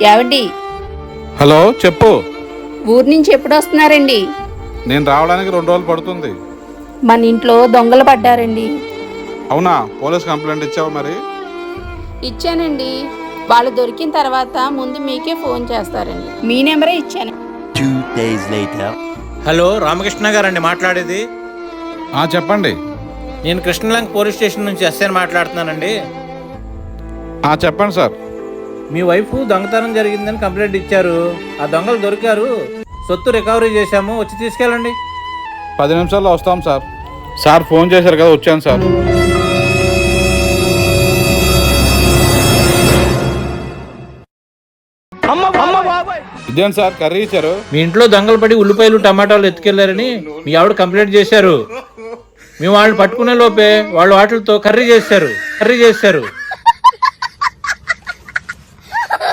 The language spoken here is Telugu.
ఏవండి? హలో, చెప్పు. ఊరు నుంచి ఎప్పుడు వస్తున్నారండి? నేను రావడానికి 2 రోజులు పడుతుంది. మన ఇంట్లో దొంగలు పడ్డారండి. అవునా? పోలీస్ కంప్లైంట్ ఇచ్చావు మరి? ఇచ్చానండి. వాళ్ళు దొరికిన తర్వాత ముందు మీకే ఫోన్ చేస్తారండి. మీ నెంబరే ఇచ్చాను. 2 days later. హలో, రామకృష్ణ గారండి మాట్లాడేది. చెప్పండి. నేను కృష్ణలంక పోలీస్ స్టేషన్ నుంచి ఎస్ఐని మాట్లాడుతున్నానండి. చెప్పండి సార్. మీ వైఫ్ దొంగతనం జరిగిందని కంప్లైంట్ ఇచ్చారు. ఆ దొంగలు దొరికారు. సొత్తు రికవరీ చేశాము, వచ్చి తీసుకెళ్ళండి. 10 నిమిషాల్లో వస్తాం సార్. సార్ ఫోన్ చేశారు కదా, వచ్చాను సార్. ఇదేం సార్ కర్రీ ఇచ్చారు? మీ ఇంట్లో దొంగలు పడి ఉల్లిపాయలు టమాటాలు ఎత్తుకెళ్లారని మీ ఆవిడ కంప్లైంట్ చేశారు. మీ వాళ్ళు పట్టుకునే లోపే వాళ్ళు వాటితో కర్రీ చేశారు.